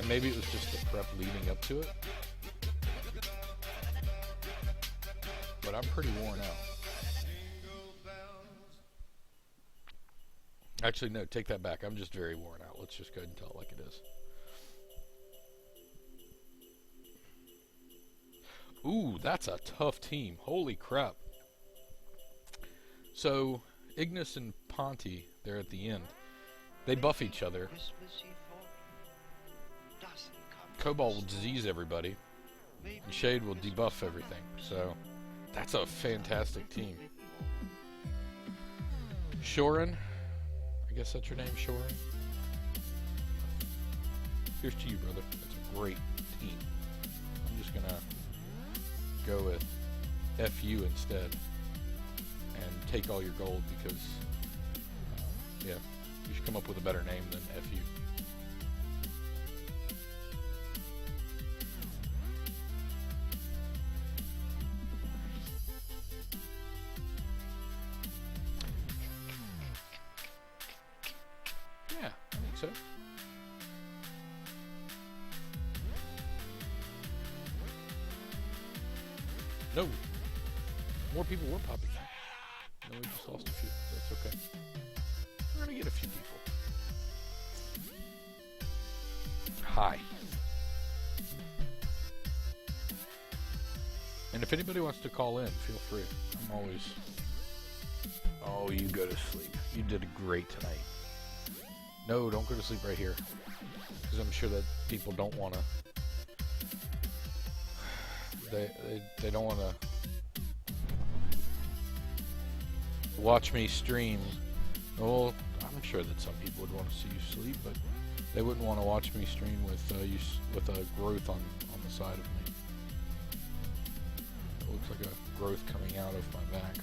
And maybe it was just the prep leading up to it. But I'm pretty worn out. Actually, no, take that back. I'm just very worn out. Let's just go ahead and tell it like it is. Ooh, that's a tough team. Holy crap. So, Ignis and Ponty, they're at the end. They buff each other. Cobalt will disease everybody. And Shade will debuff everything. So, that's a fantastic team. Shorin. I guess that's your name, Shorin. Here's to you, brother. That's a great team. I'm just going to go with FU instead and take all your gold because, yeah, you should come up with a better name than FU. Yeah, I think so. No. More people were popping up. No, we just lost a few. That's okay. We're going to get a few people. Hi. And if anybody wants to call in, feel free. I'm always... Oh, you go to sleep. You did great tonight. No, don't go to sleep right here. Because I'm sure that people don't want to... They don't want to watch me stream. Well, I'm sure that some people would want to see you sleep, but they wouldn't want to watch me stream with a growth on the side of me. It looks like a growth coming out of my back.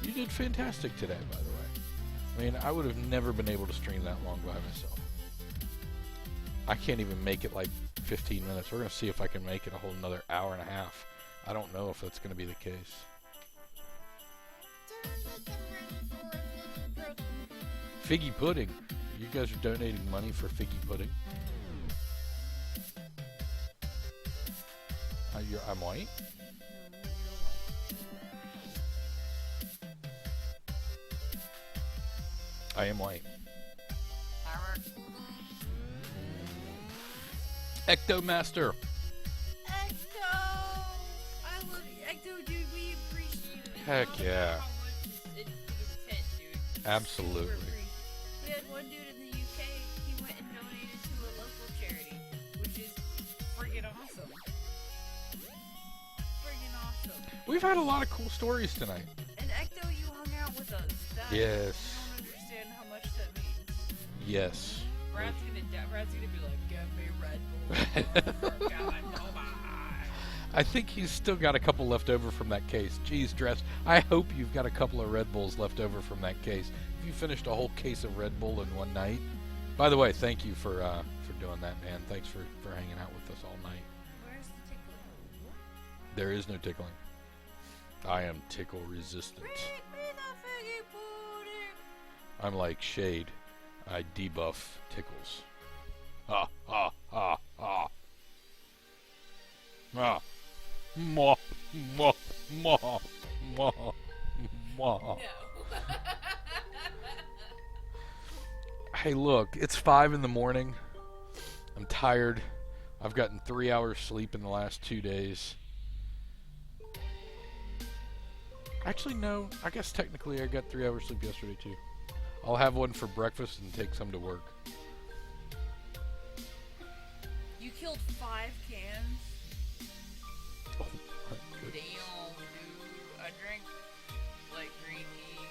You did fantastic today, by the way. I mean, I would have never been able to stream that long by myself. I can't even make it like 15 minutes. We're going to see if I can make it a whole another hour and a half. I don't know if that's going to be the case. Figgy pudding. You guys are donating money for figgy pudding. I'm white? I am white. Ectomaster. Ecto! I love you. Ecto, dude, we appreciate it. Heck yeah. How much it was hit, dude. Absolutely. Super appreciate. We had one dude in the UK, he went and donated to a local charity, which is friggin' awesome. Friggin' awesome. We've had a lot of cool stories tonight. And Ecto, you hung out with us. Yes. I don't understand how much that means. Yes. Brad's gonna be like, give me Red Bull. I think he's still got a couple left over from that case. Geez, Dress, I hope you've got a couple of Red Bulls left over from that case. If you finished a whole case of Red Bull in one night. By the way, thank you for doing that, man. Thanks for hanging out with us all night. Where's the tickling? There is no tickling. I am tickle resistant. I'm like Shade. I debuff tickles. Ha ha ha ha. Ah. Mwah, mwah, mwah, mwah, mwah. No. Hey, look, it's 5 in the morning. I'm tired. I've gotten 3 hours sleep in the last 2 days. Actually, no. I guess technically I got 3 hours sleep yesterday, too. I'll have one for breakfast and take some to work. You killed 5 cans? Oh, my goodness. Damn, dude. I drank, like, green tea.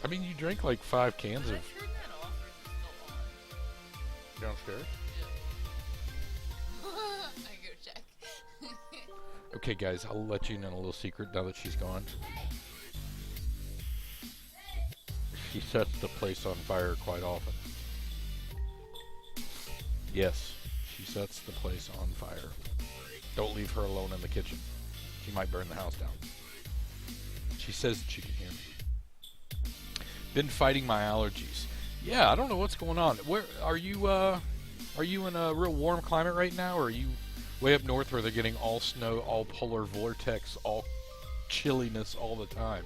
I mean, you drank like 5 cans Did I of turn that off or is it still on? downstairs. Yeah. I go check. Okay, guys, I'll let you in on a little secret now that she's gone. She sets the place on fire quite often. Yes, she sets the place on fire. Don't leave her alone in the kitchen. She might burn the house down. She says that she can hear me. Been fighting my allergies. Yeah, I don't know what's going on. Where are you? Are you in a real warm climate right now, or are you way up north where they're getting all snow, all polar vortex, all chilliness all the time?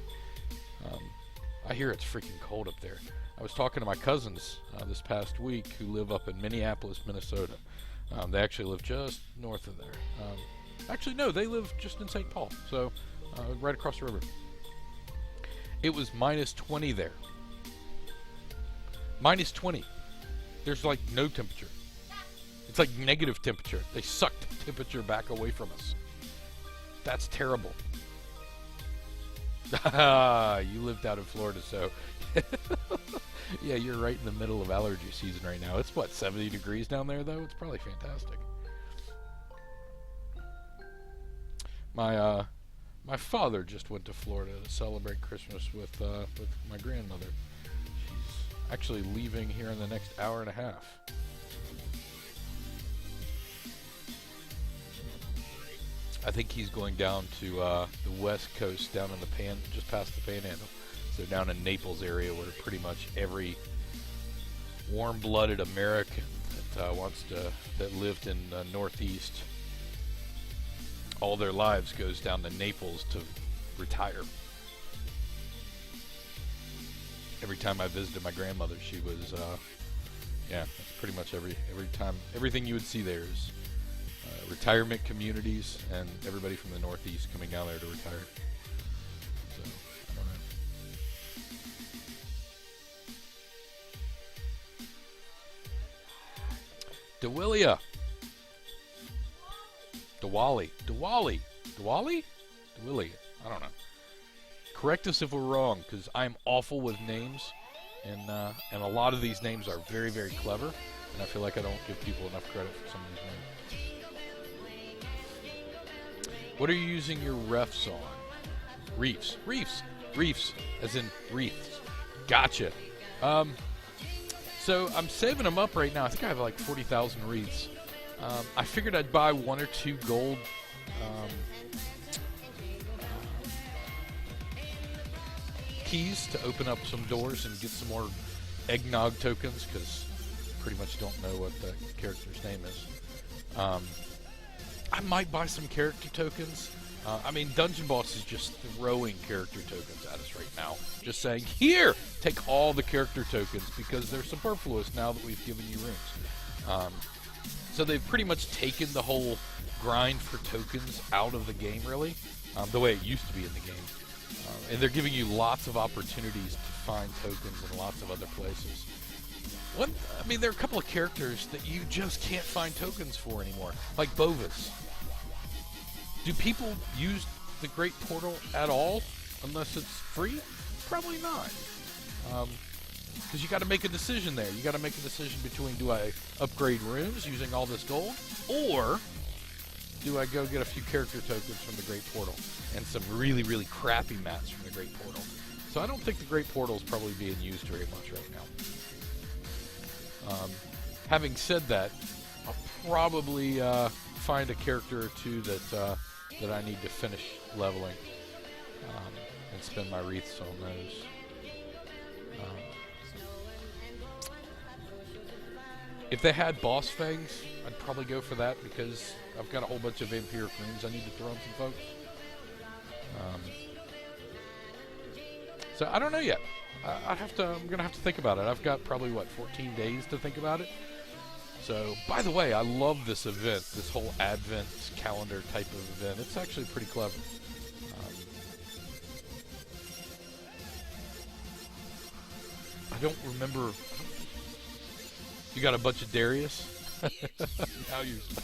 I hear it's freaking cold up there. I was talking to my cousins this past week who live up in Minneapolis, Minnesota. They actually live just north of there. Actually, no, they live just in St. Paul, so right across the river. It was minus 20 there. Minus 20. There's like no temperature. It's like negative temperature. They sucked temperature back away from us. That's terrible. You lived out in Florida, so yeah, you're right in the middle of allergy season right now. It's what, 70 degrees down there though? It's probably fantastic. My father just went to Florida to celebrate Christmas with my grandmother. She's actually leaving here in the next hour and a half. I think he's going down to the west coast, down in the just past the Panhandle. So down in Naples area, where pretty much every warm-blooded American that lived in the Northeast all their lives goes down to Naples to retire. Every time I visited my grandmother, she was, yeah, that's pretty much every time. Everything you would see there is retirement communities and everybody from the Northeast coming down there to retire. So, I don't know. DeWillia. Diwali. I don't know. Correct us if we're wrong, because I'm awful with names, and a lot of these names are very, very clever, and I feel like I don't give people enough credit for some of these names. What are you using your refs on? Reefs, as in wreaths. Gotcha. So I'm saving them up right now. I think I have like 40,000 wreaths. I figured I'd buy 1 or 2 gold keys to open up some doors and get some more eggnog tokens, because pretty much don't know what the character's name is. I might buy some character tokens. I mean, Dungeon Boss is just throwing character tokens at us right now. Just saying, here, take all the character tokens, because they're superfluous now that we've given you rooms. So they've pretty much taken the whole grind for tokens out of the game, really, the way it used to be in the game. And they're giving you lots of opportunities to find tokens in lots of other places. I mean, there are a couple of characters that you just can't find tokens for anymore, like Bovis. Do people use the Great Portal at all, unless it's free? Probably not. Because you got to make a decision there. You got to make a decision between, do I upgrade rooms using all this gold, or do I go get a few character tokens from the Great Portal and some really, really crappy mats from the Great Portal? So I don't think the Great Portal is probably being used very much right now. Having said that, I'll probably find a character or two that I need to finish leveling and spend my wreaths on those. If they had boss fangs, I'd probably go for that, because I've got a whole bunch of vampiric runes I need to throw on some folks. So I don't know yet. I'm gonna have to think about it. I've got probably 14 days to think about it. So, by the way, I love this event, this whole Advent calendar type of event. It's actually pretty clever. I don't remember. You got a bunch of Darius? Now you're stuck.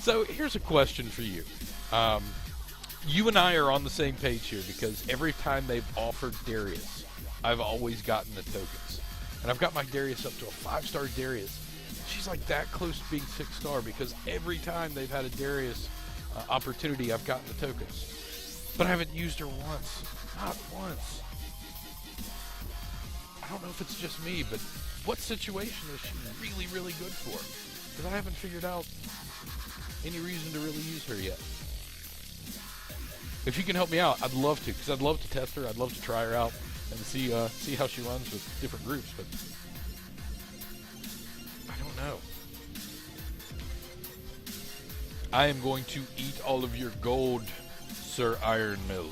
So here's a question for you. You and I are on the same page here, because every time they've offered Darius, I've always gotten the tokens. And I've got my Darius up to a 5-star Darius. She's like that close to being 6-star, because every time they've had a Darius opportunity, I've gotten the tokens. But I haven't used her once. Not once. I don't know if it's just me, but what situation is she really, really good for? Because I haven't figured out any reason to really use her yet. If you can help me out, I'd love to, because I'd love to test her. I'd love to try her out. and see how she runs with different groups. But I don't know. I am going to eat all of your gold, Sir Iron Mill.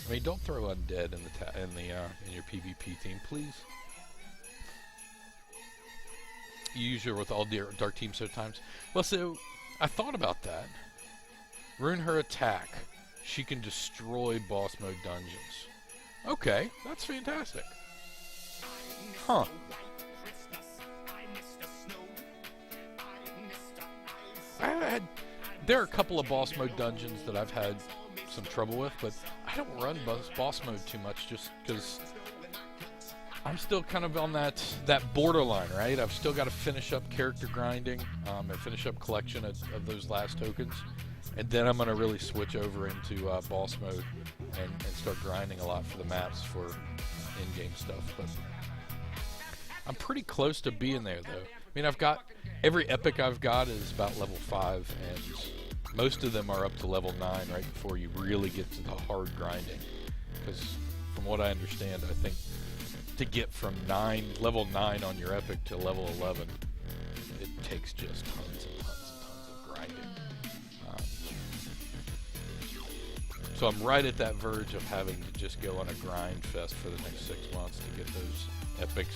I mean, don't throw undead in your PvP team, please. You use her with all dark teams sometimes. Well, so I thought about that. Ruin her attack. She can destroy boss mode dungeons. Okay, that's fantastic. Huh. There are a couple of boss mode dungeons that I've had some trouble with, but I don't run boss mode too much just because I'm still kind of on that borderline, right? I've still got to finish up character grinding and finish up collection of those last tokens, and then I'm going to really switch over into boss mode and start grinding a lot for the maps for in-game stuff. But I'm pretty close to being there, though. I mean, I've got every epic I've got is about level 5, and most of them are up to level 9 right before you really get to the hard grinding. Because from what I understand, I think to get from level 9 on your epic to level 11, it takes just tons and tons and tons of grinding. So I'm right at that verge of having to just go on a grind fest for the next 6 months to get those epics.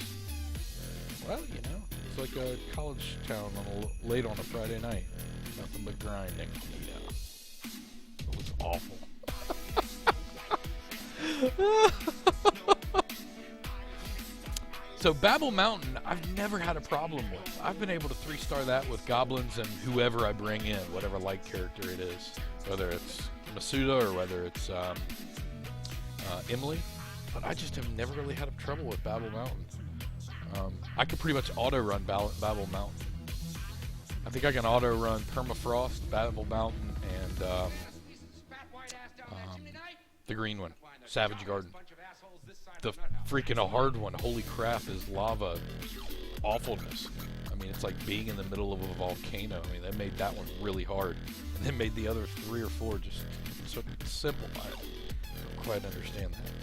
Well, you know, it's like a college town late on a Friday night. Nothing but grinding. Yeah. It was awful. So Babel Mountain, I've never had a problem with. I've been able to 3-star that with goblins and whoever I bring in, whatever light character it is. Whether it's Masuda or whether it's Emily. But I just have never really had a trouble with Babel Mountain. I could pretty much auto-run Babel Mountain. I think I can auto-run Permafrost, Babel Mountain, and the green one, Savage Garden. The freaking hard one, holy crap, is lava awfulness. I mean, it's like being in the middle of a volcano. I mean, they made that one really hard. And they made the other 3 or 4 just so simple. I don't quite understand that.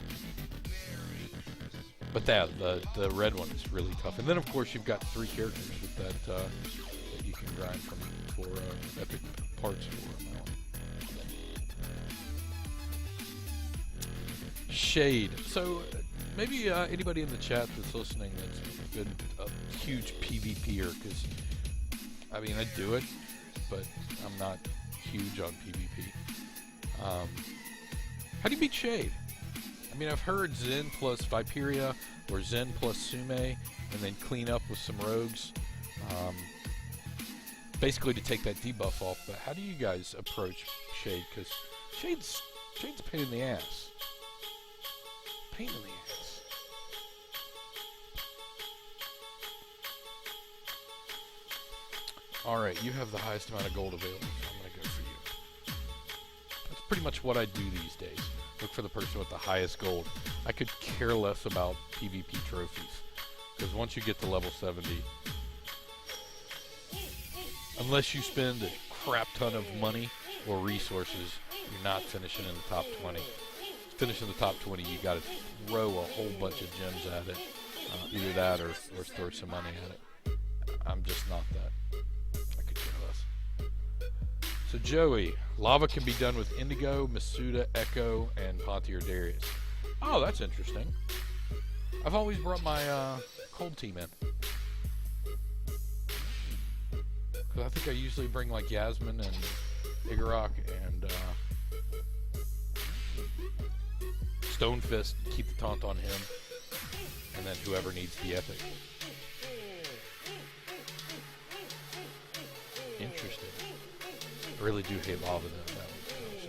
But the red one is really tough. And then, of course, you've got 3 characters with that you can grind for epic parts for. Shade. So maybe anybody in the chat that's listening that's been a huge PvPer, because I mean, I do it, but I'm not huge on PvP. How do you beat Shade? I mean, I've heard Zen plus Viperia or Zen plus Sume, and then clean up with some rogues, basically to take that debuff off. But how do you guys approach Shade? Because Shade's a pain in the ass. Pain in the ass. Alright, you have the highest amount of gold available, so I'm going to go for you. That's pretty much what I do these days. Look for the person with the highest gold. I could care less about PvP trophies, because once you get to level 70, unless you spend a crap ton of money or resources, you're not finishing in the top 20. Finish in the top 20, you got to throw a whole bunch of gems at it. Either that or throw some money at it. I'm just not that. I could care less. So Joey, lava can be done with Indigo, Masuda, Echo, and Pontier Darius. Oh, that's interesting. I've always brought my cold team in. Because I think I usually bring like Yasmin and Igorok and Stonefist, keep the taunt on him, and then whoever needs the epic. Interesting. I really do hate lava though. That one's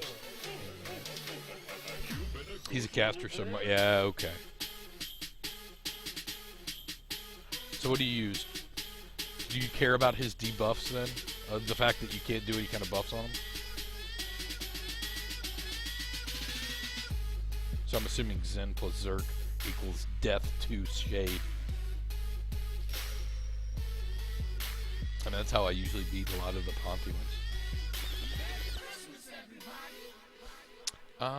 just, he's a caster, so yeah, okay. So what do you use? Do you care about his debuffs then? The fact that you can't do any kind of buffs on him? So I'm assuming Zen plus Zerk equals death to Shade. I mean, that's how I usually beat a lot of the Ponti ones.